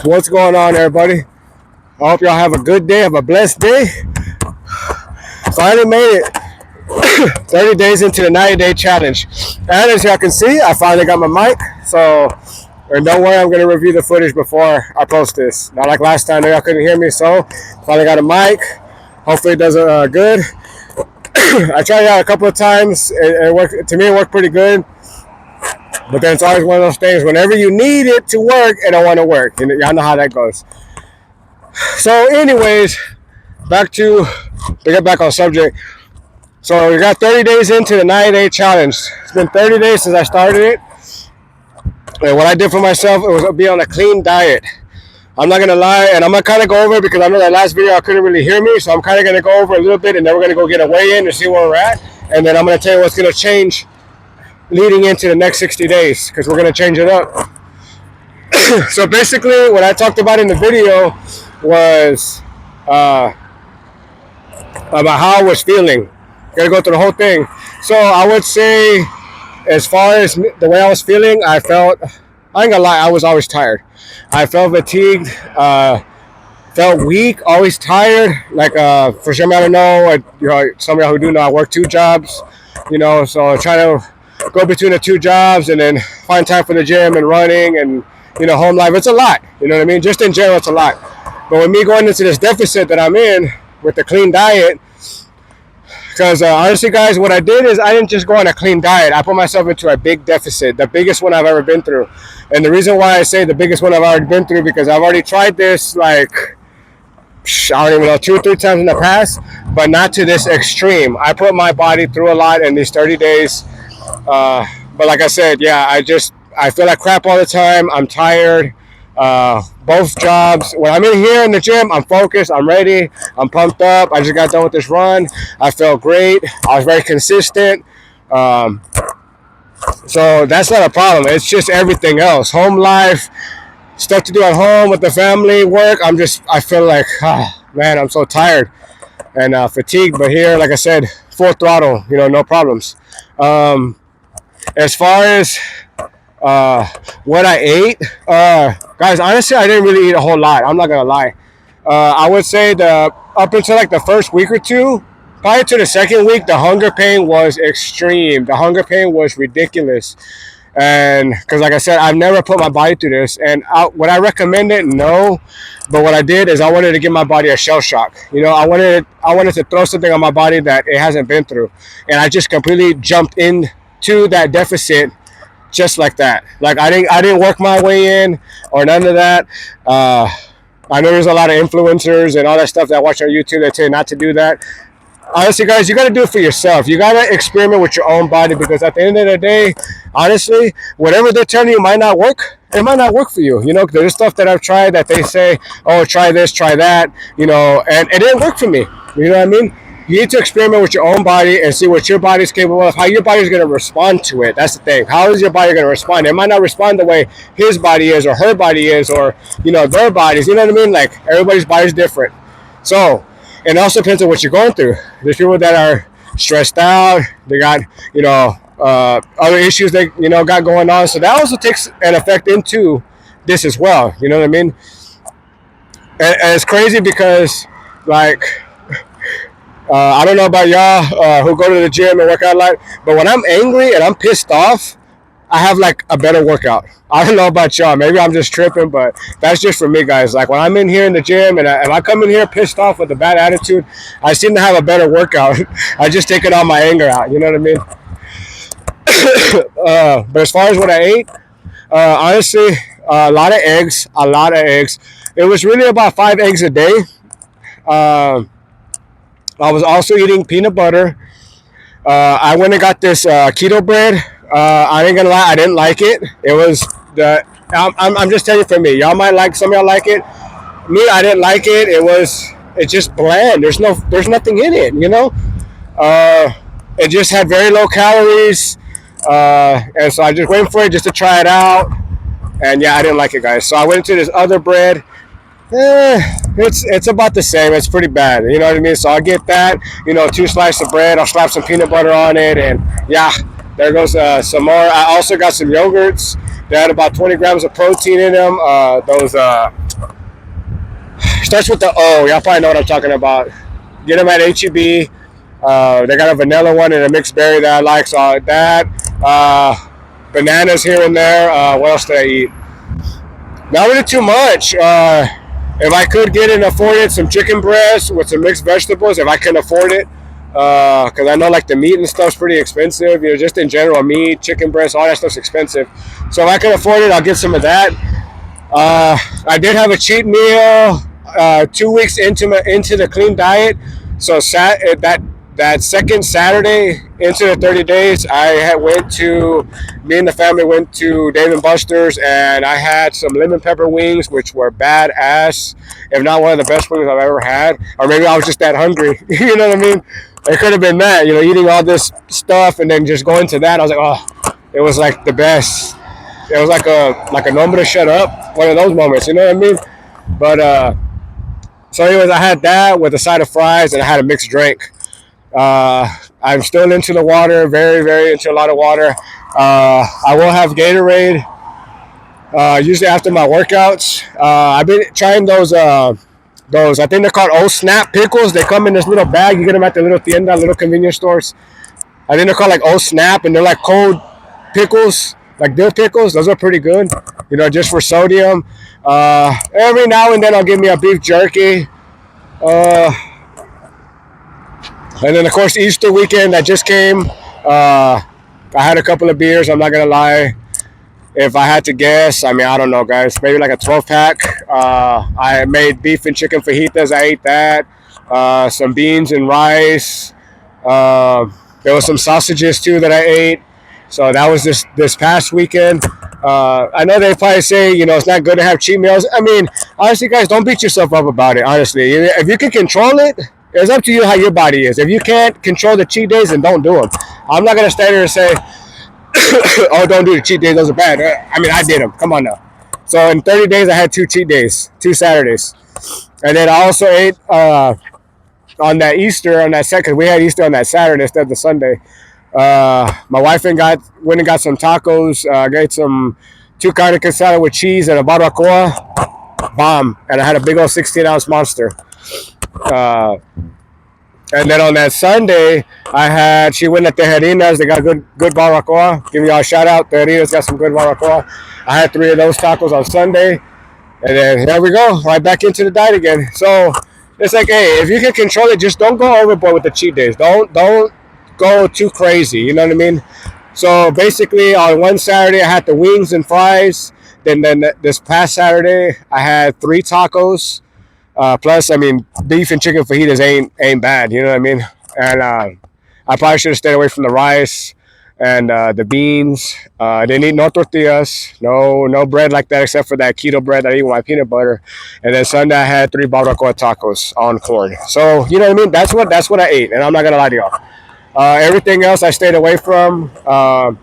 What's going on, everybody? I hope y'all have a good day, have a blessed day. Finally made it 30 days into the 90-day challenge. And as y'all can see, I finally got my mic. So, and don't worry, I'm going to review the footage before I post this. Not like last time, y'all couldn't hear me, so finally got a mic. Hopefully it does good. I tried it out a couple of times. It worked, to me, it worked pretty good. But then it's always one of those things, whenever you need it to work, it don't want to work. And y'all know how that goes. So anyways, to get back on subject. So we got 30 days into the 90-day challenge. It's been 30 days since I started it. And what I did for myself, it was be on a clean diet. I'm not going to lie, and I'm going to kind of go over it because I know that last video I couldn't really hear me. So I'm kind of going to go over a little bit, and then we're going to go get a weigh-in to see where we're at. And then I'm going to tell you what's going to change leading into the next 60 days because we're going to change it up. So basically what I talked about in the video was about how I was feeling. Gotta go through the whole thing. So I would say, as far as the way I was feeling, I ain't gonna lie, I was always tired. I felt fatigued, felt weak, always tired. Like for some I don't know, some of y'all who do know, I work 2 jobs, so trying to go between the 2 jobs and then find time for the gym and running and home life. It's a lot, you know what I mean? Just in general, it's a lot. But with me going into this deficit that I'm in with the clean diet, because honestly, guys, what I did is I didn't just go on a clean diet. I put myself into a big deficit, the biggest one I've ever been through. And the reason why I say the biggest one I've already been through, because I've already tried this like, I don't even know, 2 or 3 times in the past, but not to this extreme. I put my body through a lot in these 30 days. But like I said, yeah, I feel like crap all the time. I'm tired. Both jobs. When I'm in here in the gym, I'm focused. I'm ready. I'm pumped up. I just got done with this run. I felt great. I was very consistent. So that's not a problem. It's just everything else. Home life, stuff to do at home with the family, work. I feel like, man, I'm so tired and fatigued. But here, like I said, full throttle, no problems. As far as what I ate, guys, honestly, I didn't really eat a whole lot. I'm not gonna lie. I would say up until like the first week or 2, prior to the second week, the hunger pain was extreme. The hunger pain was ridiculous. And because like I said, I've never put my body through this. And would I recommend it? No. But what I did is I wanted to give my body a shell shock. I wanted to throw something on my body that it hasn't been through. And I just completely jumped into that deficit just like that. Like I didn't work my way in or none of that. I know there's a lot of influencers and all that stuff that I watch on YouTube that tell you not to do that. Honestly, guys, you got to do it for yourself. You got to experiment with your own body because at the end of the day, honestly, whatever they're telling you might not work. It might not work for you. There's stuff that I've tried that they say, oh, try this, try that, and it didn't work for me. You know what I mean? You need to experiment with your own body and see what your body's capable of, how your body's going to respond to it. That's the thing. How is your body going to respond? It might not respond the way his body is or her body is or, their bodies. You know what I mean? Like, everybody's body's different. So, it also depends on what you're going through. There's people that are stressed out. They got, other issues they, got going on. So, that also takes an effect into this as well. You know what I mean? And it's crazy because, like, I don't know about y'all who go to the gym and work out a lot, but when I'm angry and I'm pissed off, I have like a better workout. I don't know about y'all. Maybe I'm just tripping, but that's just for me, guys. Like when I'm in here in the gym and if I come in here pissed off with a bad attitude, I seem to have a better workout. I just take it all my anger out. You know what I mean? But as far as what I ate, honestly, a lot of eggs. It was really about 5 eggs a day. I was also eating peanut butter. I went and got this keto bread. I ain't gonna lie, I didn't like it. It was I'm just telling you for me. Y'all might like, some of y'all like it. Me, I didn't like it. It's just bland. There's nothing in it, It just had very low calories. And so I just went for it just to try it out. And yeah, I didn't like it, guys. So I went into this other bread. It's about the same. It's pretty bad. You know what I mean? So I'll get that, 2 slices of bread. I'll slap some peanut butter on it. And yeah, there goes some more. I also got some yogurts. They had about 20 grams of protein in them. Those Starts with the O. Y'all probably know what I'm talking about. Get them at HEB. They got a vanilla one and a mixed berry that I like. So that, bananas here and there. What else did I eat? Not really too much. If I could get and afford it, some chicken breast with some mixed vegetables. If I can afford it, because I know like the meat and stuff's pretty expensive. You know, just in general, meat, chicken breast, all that stuff's expensive. So if I can afford it, I'll get some of that. I did have a cheat meal 2 weeks into the clean diet. So that second Saturday into the 30 days, me and the family went to Dave and Buster's, and I had some lemon pepper wings, which were badass. If not one of the best wings I've ever had, or maybe I was just that hungry. You know what I mean? It could have been that. You know, eating all this stuff and then just going to that. I was like, oh, it was like the best. It was like a number to shut up. One of those moments, you know what I mean? But so anyways, I had that with a side of fries, and I had a mixed drink. I'm still into the water, very, very into a lot of water. I will have Gatorade usually after my workouts. I've been trying those. I think they're called Oh Snap pickles. They come in this little bag. You get them at the little tienda, little convenience stores. I think they're called like Oh Snap, and they're like cold pickles, like dill pickles. Those are pretty good, you know, just for sodium. Every now and then I'll give me a beef jerky. And then, of course, Easter weekend that just came, I had a couple of beers. I'm not going to lie. If I had to guess, I mean, I don't know, guys. Maybe like a 12-pack. I made beef and chicken fajitas. I ate that. Some beans and rice. There was some sausages, too, that I ate. So that was this past weekend. I know they probably say, you know, it's not good to have cheat meals. I mean, honestly, guys, don't beat yourself up about it, honestly. If you can control it, it's up to you how your body is. If you can't control the cheat days, then don't do them. I'm not going to stand here and say, oh, don't do the cheat days. Those are bad. I mean, I did them. Come on now. So in 30 days, I had 2 cheat days, 2 Saturdays. And then I also ate on that second. We had Easter on that Saturday instead of the Sunday. My wife went and got some tacos. Got some 2 carne quesada with cheese and a barbacoa. Bomb. And I had a big old 16-ounce monster. And then on that Sunday, she went at Tejerinas. They got good barbacoa. Give y'all a shout out. Tejerinas got some good barbacoa. I had 3 of those tacos on Sunday. And then here we go, right back into the diet again. So it's like, hey, if you can control it, just don't go overboard with the cheat days. Don't go too crazy. You know what I mean? So basically, on one Saturday, I had the wings and fries. Then this past Saturday, I had 3 tacos. Plus, I mean, beef and chicken fajitas ain't bad. You know what I mean? And I probably should have stayed away from the rice and the beans. I didn't eat no tortillas, no bread like that, except for that keto bread that I eat with my peanut butter. And then Sunday, I had 3 barbacoa tacos on corn. So you know what I mean? That's what I ate, and I'm not gonna lie to y'all. Everything else I stayed away from. I'm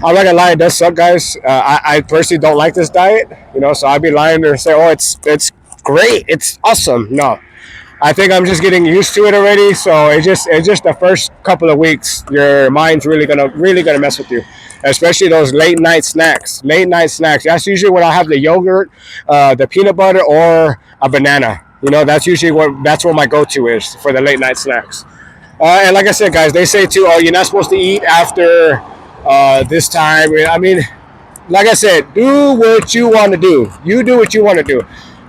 not gonna lie, it does suck, guys. I personally don't like this diet, you know. So I'd be lying to say, oh, it's great, it's awesome. No, I think I'm just getting used to it already. So it's just the first couple of weeks, your mind's really gonna mess with you, especially those late night snacks. That's usually when I have the yogurt, the peanut butter, or a banana. You know, that's usually what my go-to is for the late night snacks. And like I said, guys, they say too, oh, you're not supposed to eat after this time. I mean, like I said, do what you want to do. You do what you want to do.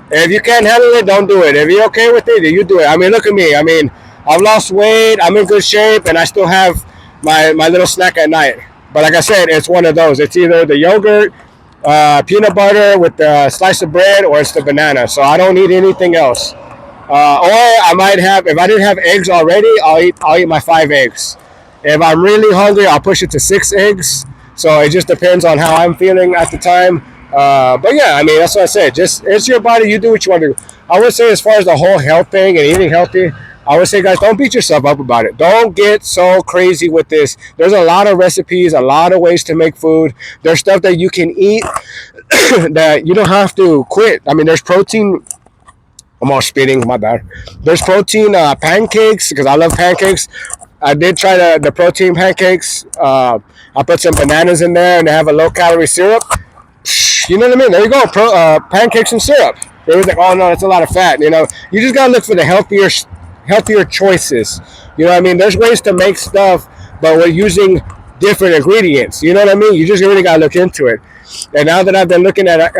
If you can't handle it, don't do it. If you're okay with it, you do it. I mean, look at me. I mean, I've lost weight. I'm in good shape, and I still have my little snack at night. But like I said, it's one of those. It's either the yogurt, peanut butter with a slice of bread, or it's the banana. So I don't eat anything else. Or I might have, if I didn't have eggs already, I'll eat my 5 eggs. If I'm really hungry, I'll push it to 6 eggs. So it just depends on how I'm feeling at the time. But yeah, I mean, that's what I said. It's your body. You do what you want to do. I would say, as far as the whole health thing and eating healthy, I would say, guys, don't beat yourself up about it. Don't get so crazy with this. There's a lot of recipes, a lot of ways to make food. There's stuff that you can eat that you don't have to quit. I mean, there's protein. I'm all spitting, my bad. There's protein pancakes, because I love pancakes. I did try the protein pancakes. I put some bananas in there, and they have a low-calorie syrup. You know what I mean? There you go, pancakes and syrup. They was like, oh no, that's a lot of fat. You know, you just gotta look for the healthier choices. You know what I mean? There's ways to make stuff, but we're using different ingredients. You know what I mean? You just really gotta look into it. And now that I've been looking at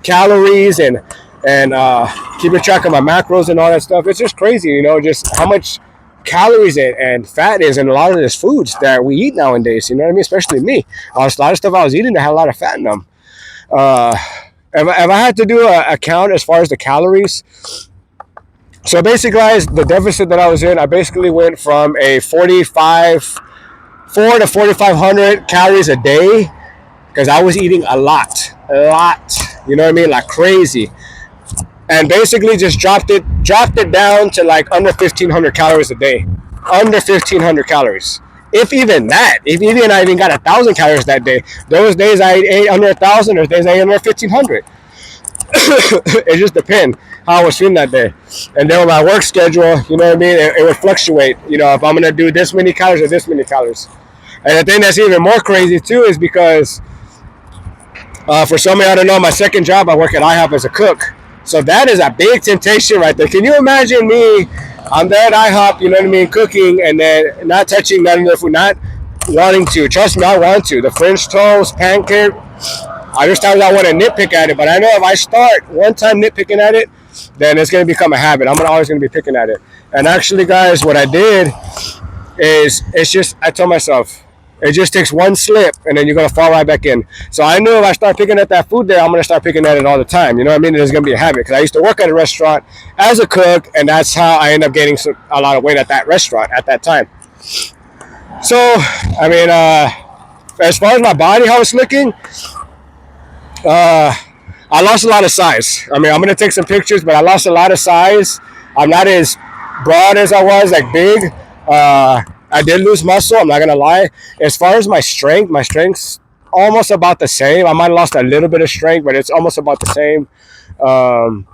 calories and keeping track of my macros and all that stuff, it's just crazy. You know, just how much calories and fat is in a lot of these foods that we eat nowadays. You know what I mean? Especially me. A lot of stuff I was eating that had a lot of fat in them. Uh, if I had to do a count as far as the calories, so basically, guys, the deficit that I was in, I basically went from a 4 to 4,500 calories a day because I was eating a lot. You know what I mean? Like crazy. And basically just dropped it down to like under 1,500 calories a day. Under 1,500 calories. If even that. If even I even got 1,000 calories that day. Those days I ate under 1,000. Those days I ate under 1,500. It just depends how I was feeling that day. And then with my work schedule, you know what I mean? It would fluctuate. You know, if I'm going to do this many calories or this many calories. And the thing that's even more crazy too is because for some of you I don't know, my second job I work at IHOP as a cook. So that is a big temptation right there. Can you imagine me? I'm there at IHOP, you know what I mean, cooking, and then not touching none of the food, not wanting to. Trust me, I want to. The French toast, pancake. There's times I want to nitpick at it, but I know if I start one time nitpicking at it, then it's going to become a habit. I'm always going to be picking at it. And actually, guys, what I did is I told myself, it just takes one slip, and then you're going to fall right back in. So I knew if I start picking at that food there, I'm going to start picking at it all the time. You know what I mean? It's going to be a habit because I used to work at a restaurant as a cook, and that's how I ended up gaining a lot of weight at that restaurant at that time. So, I mean, as far as my body, how it's looking, I lost a lot of size. I mean, I'm going to take some pictures, but I lost a lot of size. I'm not as broad as I was, like big. I did lose muscle, I'm not going to lie. As far as my strength's almost about the same. I might have lost a little bit of strength, but it's almost about the same. I'm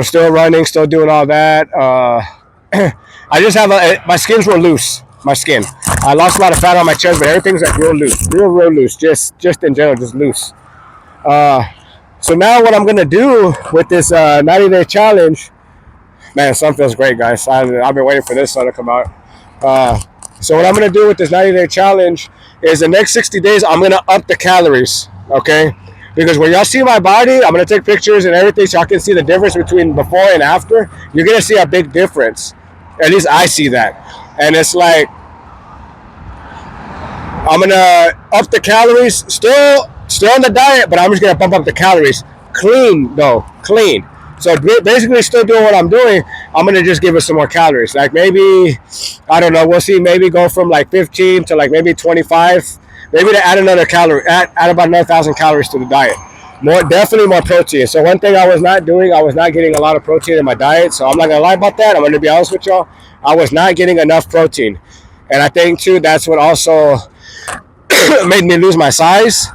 still running, still doing all that. I just have my skin's real loose. My skin. I lost a lot of fat on my chest, but everything's like real loose. Real loose. Just in general, just loose. So now what I'm going to do with this 90-day challenge, man, sun feels great, guys. I've been waiting for this sun to come out. So what I'm going to do with this 90-day challenge is the next 60 days, I'm going to up the calories, okay? Because when y'all see my body, I'm going to take pictures and everything so y'all can see the difference between before and after. You're going to see a big difference. At least I see that. And it's like, I'm going to up the calories, still on the diet, but I'm just going to bump up the calories. Clean, though, clean. So basically still doing what I'm doing, I'm going to just give it some more calories. Like maybe, I don't know, we'll see, maybe go from like 15 to like maybe 25. Maybe to add another calorie, add about another 1,000 calories to the diet. Definitely more protein. So one thing I was not doing, I was not getting a lot of protein in my diet. So I'm not going to lie about that. I'm going to be honest with y'all. I was not getting enough protein. And I think too, that's what also made me lose my size.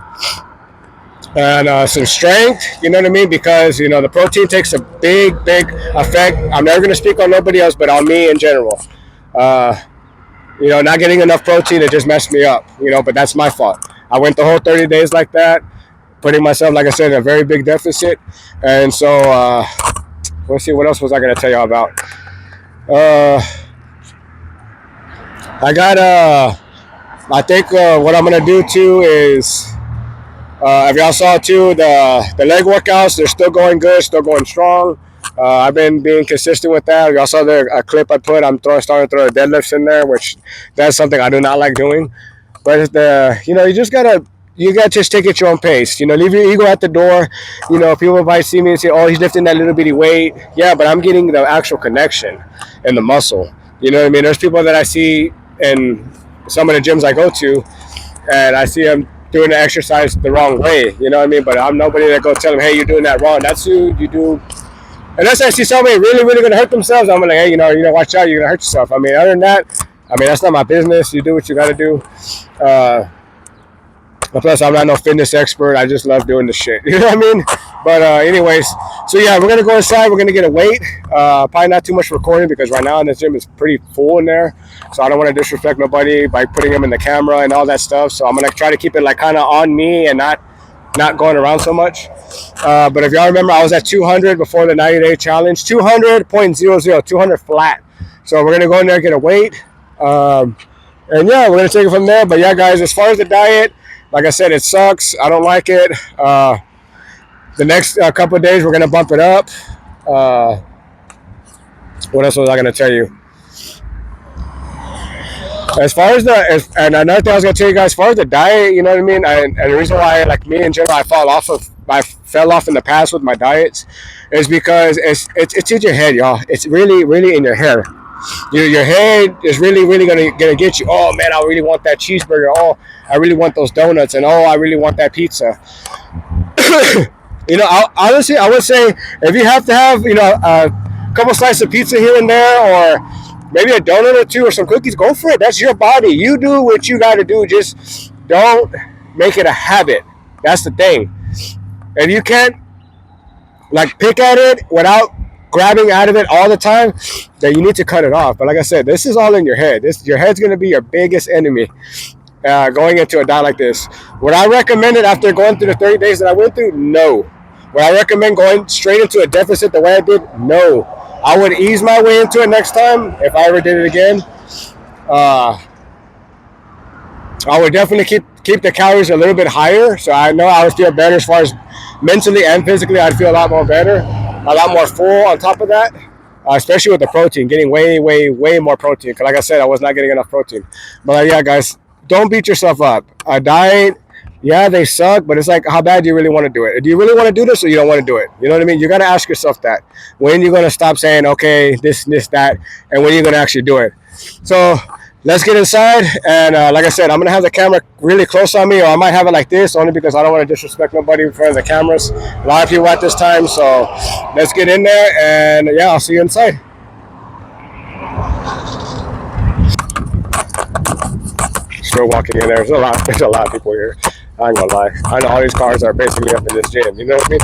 And some strength, you know what I mean? Because, you know, the protein takes a big effect. I'm never going to speak on nobody else, but on me in general. You know, not getting enough protein, it just messed me up, you know, but that's my fault. I went the whole 30 days like that, putting myself, like I said, in a very big deficit. And so, let's see, what else was I going to tell y'all about? I think what I'm going to do too is, if y'all saw too, the leg workouts, they're still going good, still going strong. I've been being consistent with that. Y'all saw a clip I put. I'm starting to throw the deadlifts in there, which that's something I do not like doing. But you know, you gotta just take it at your own pace. You know, leave your ego at the door. You know, people might see me and say, "Oh, he's lifting that little bitty weight." Yeah, but I'm getting the actual connection and the muscle. You know what I mean? There's people that I see in some of the gyms I go to, and I see them doing the exercise the wrong way, you know what I mean? But I'm nobody that go tell them, hey, you're doing that wrong. That's who you do. Unless I see somebody really going to hurt themselves, I'm like, hey, you know, watch out, you're going to hurt yourself. I mean, other than that, I mean, that's not my business. You do what you got to do. Plus, I'm not no fitness expert. I just love doing the shit. You know what I mean? But anyways, so yeah, we're going to go inside. We're going to get a weight. Probably not too much recording because right now in the gym is pretty full in there. So I don't want to disrespect nobody by putting them in the camera and all that stuff. So I'm going to try to keep it like kind of on me and not not going around so much. But if y'all remember, I was at 200 before the 90-day challenge. 200.00, 200 flat. So we're gonna go in there and get a weight. And yeah, we're gonna take it from there. But yeah, guys, as far as the diet, like I said, it sucks. I don't like it. The next couple of days, we're gonna bump it up. What else was I gonna tell you? As far as and another thing I was gonna tell you guys, as far as the diet, you know what I mean, and the reason why, like me in general, I fell off in the past with my diets, is because it's in your head, y'all. It's really in your hair. Your head is really gonna get you. Oh man, I really want that cheeseburger. Oh, I really want those donuts, and oh, I really want that pizza. Honestly, I would say if you have to have, a couple slices of pizza here and there, or maybe a donut or two or some cookies, go for it. That's your body. You do what you got to do. Just don't make it a habit. That's the thing. If you can't pick at it without grabbing out of it all the time, then you need to cut it off. But like I said, this is all in your head. Your head's going to be your biggest enemy going into a diet like this. Would I recommend it after going through the 30 days that I went through? No. Would I recommend going straight into a deficit the way I did? No. I would ease my way into it next time if I ever did it again. I would definitely keep the calories a little bit higher, so I know I would feel better as far as mentally and physically. I'd feel a lot more better, a lot more full on top of that, especially with the protein, getting way more protein. Because like I said, I was not getting enough protein. But yeah, guys, don't beat yourself up. A diet, yeah, they suck, but it's like, how bad do you really want to do it? Do you really want to do this, or you don't want to do it? You know what I mean? You got to ask yourself that. When you're going to stop saying, okay, this, that, and when you're going to actually do it. So let's get inside. And like I said, I'm going to have the camera really close on me, or I might have it like this, only because I don't want to disrespect nobody in front of the cameras. A lot of people at this time, so let's get in there, and yeah, I'll see you inside. Still walking in there. There's a lot of people here. I ain't gonna lie. I know all these cars are basically up in this gym. You know what I mean?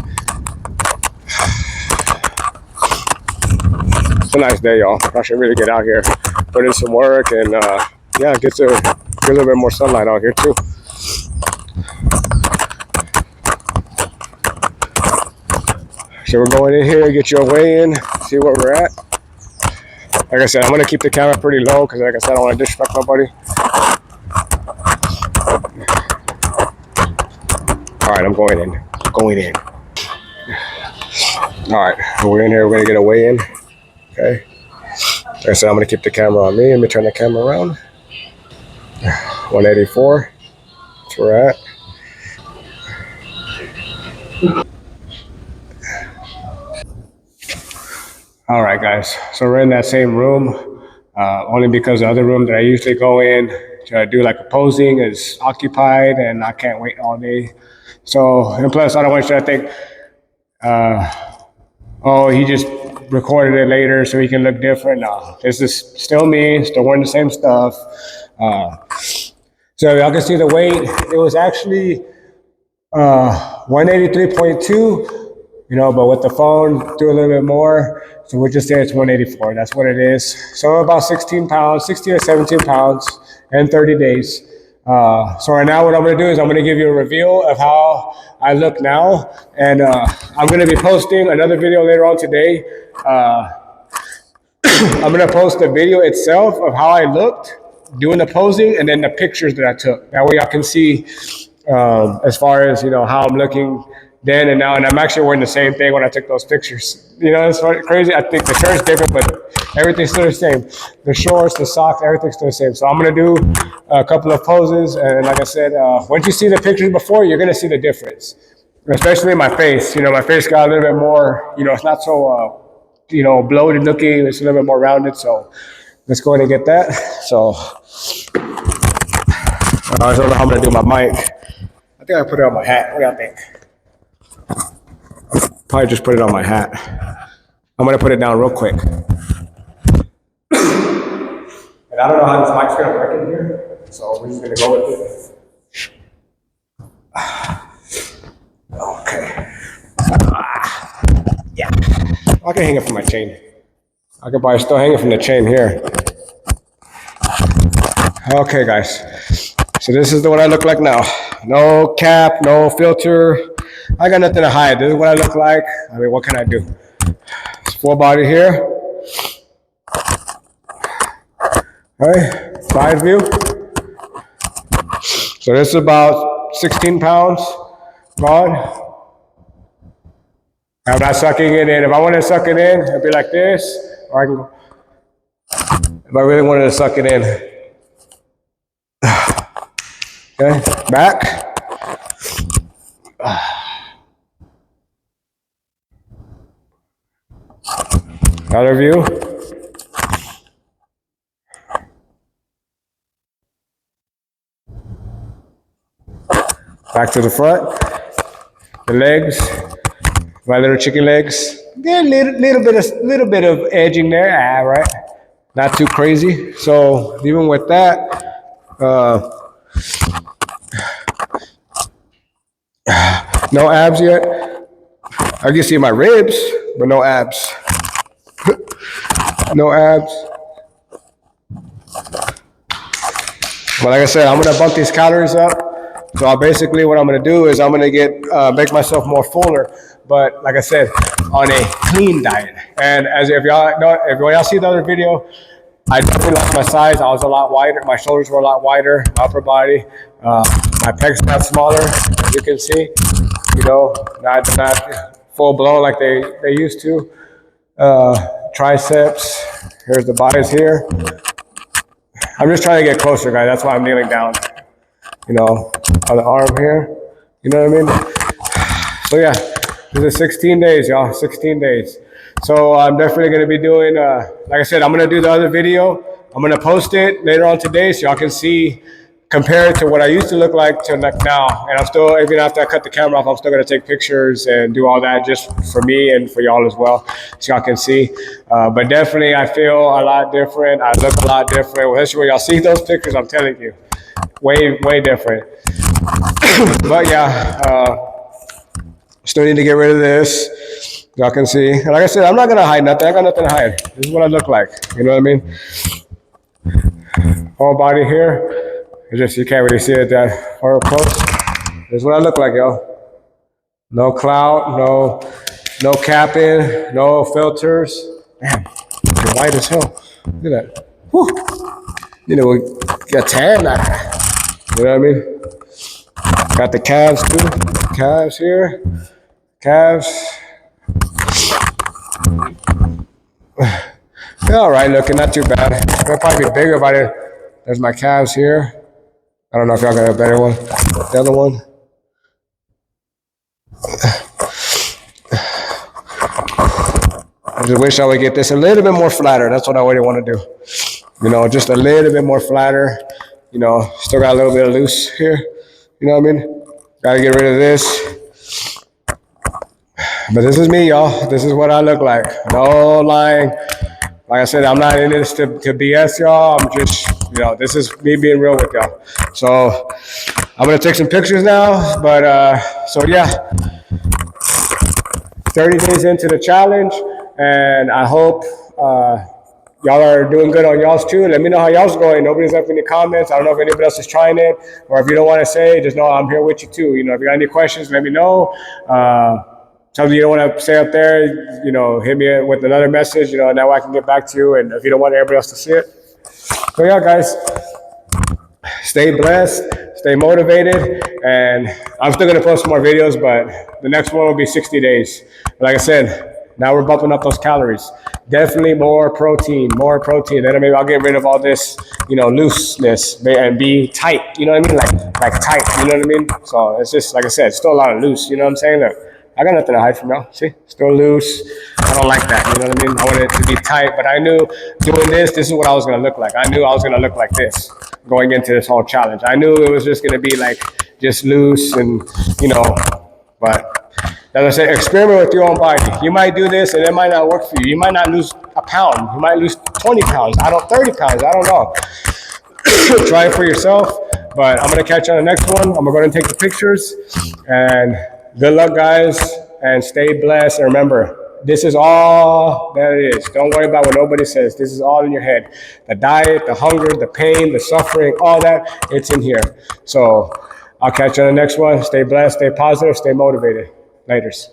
It's a nice day, y'all. I should really get out here, put in some work, and yeah, get a little bit more sunlight out here too. So we're going in here, get your weigh in, see where we're at. Like I said, I'm gonna keep the camera pretty low because, like I said, I don't want to disrespect nobody. All right, I'm going in. All right, we're in here. We're gonna get a weigh in. Okay. Like I said, I'm gonna keep the camera on me. Let me turn the camera around. 184. That's where we're at. All right, guys. So we're in that same room, only because the other room that I usually go in to do like a posing is occupied, and I can't wait all day. So, and plus, I don't want you to think, oh, he just recorded it later so he can look different. No, this is still me, still wearing the same stuff. So y'all can see the weight. It was actually 183.2. But with the phone, do a little bit more. So we'll just say it's 184. That's what it is. So about 16 pounds, 16 or 17 pounds in 30 days. So right now what I'm going to do is I'm going to give you a review of how I look now. And I'm going to be posting another video later on today. I'm going to post the video itself of how I looked doing the posing, and then the pictures that I took. That way y'all can see as far as, how I'm looking then and now. And I'm actually wearing the same thing when I took those pictures. It's crazy. I think the shirt's different, but everything's still the same. The shorts, the socks, everything's still the same. So I'm going to do a couple of poses. And like I said, once you see the pictures before, you're going to see the difference, especially my face. My face got a little bit more, it's not so, bloated looking. It's a little bit more rounded. So let's go ahead and get that. So I don't know how I'm going to do my mic. I think I put it on my hat. What do y'all think? Probably just put it on my hat. I'm going to put it down real quick. And I don't know how this mic's going to work in here, so we're just going to go with it. Okay. Yeah. I can hang it from my chain. I can probably still hang it from the chain here. Okay, guys. So this is what I look like now. No cap, no filter. I got nothing to hide. This is what I look like. I mean, what can I do? It's full body here. All right, side view. So this is about 16 pounds gone. I'm not sucking it in. If I want to suck it in, it'd be like this, or I can go. If I really wanted to suck it in. Okay, back. Another view. Back to the front. The legs. My little chicken legs. Yeah, little bit of edging there. Right. Not too crazy. So even with that, no abs yet. I can see my ribs, but no abs. No abs. But like I said, I'm gonna bump these calories up. So basically what I'm gonna do is I'm gonna make myself more fuller. But like I said, on a clean diet. And as if y'all see the other video, I definitely lost my size. I was a lot wider. My shoulders were a lot wider. My upper body, my pecs got smaller, as you can see. You know, not full blown like they used to. Triceps. Here's the biceps here. I'm just trying to get closer, guys. That's why I'm kneeling down. You know, on the arm here. You know what I mean? So yeah, this is 16 days, y'all. 16 days. So I'm definitely going to be doing, like I said, I'm going to do the other video. I'm going to post it later on today so y'all can see, compare it to what I used to look like to like now. And I'm still, even after I cut the camera off, I'm still going to take pictures and do all that just for me and for y'all as well, so y'all can see. But definitely I feel a lot different. I look a lot different. Especially when y'all see those pictures, I'm telling you, way different. But yeah, still need to get rid of this. Y'all can see. And like I said, I'm not going to hide nothing. I got nothing to hide. This is what I look like. You know what I mean? Whole body here. It's just, you can't really see it that far up close. This is what I look like, y'all. No clout, no capping, no filters. Damn, you're white as hell. Look at that. Whew. You know, get tan. You know what I mean? Got the calves too. Calves here. Calves. They're all right looking, not too bad. They'll probably be bigger by the. There's my calves here. I don't know if y'all got a better one. The other one. I just wish I would get this a little bit more flatter. That's what I really want to do. You know, just a little bit more flatter. You know, still got a little bit of loose here. You know what I mean? Got to get rid of this. But this is me, y'all. This is what I look like. No lying. Like I said, I'm not in this to BS y'all. I'm just, you know, this is me being real with y'all. So I'm going to take some pictures now. But so yeah, 30 days into the challenge. And I hope y'all are doing good on y'all's too. Let me know how y'all's going. Nobody's left any comments. I don't know if anybody else is trying it. Or if you don't want to say, just know I'm here with you too. You know, if you got any questions, let me know. Something you don't want to say up there, you know, hit me with another message, you know, now I can get back to you. And if you don't want everybody else to see it. So yeah, guys, stay blessed, stay motivated. And I'm still going to post more videos, but the next one will be 60 days. Like I said, now we're bumping up those calories. Definitely more protein. Then maybe I'll get rid of all this, you know, looseness and be tight. You know what I mean? Like tight. You know what I mean? So it's just, like I said, it's still a lot of loose. You know what I'm saying? Look, I got nothing to hide from y'all. See, still loose. I don't like that. You know what I mean? I wanted it to be tight, but I knew doing this is what I was going to look like. I knew I was going to look like this going into this whole challenge. I knew it was just going to be like just loose and, you know, but as I said, experiment with your own body. You might do this and it might not work for you. You might not lose a pound. You might lose 20 pounds. 30 pounds. I don't know. Try it for yourself. But I'm going to catch you on the next one. I'm going to go ahead and take the pictures. And good luck, guys. And stay blessed. And remember, this is all that it is. Don't worry about what nobody says. This is all in your head. The diet, the hunger, the pain, the suffering, all that, it's in here. So I'll catch you on the next one. Stay blessed, stay positive, stay motivated. Laters.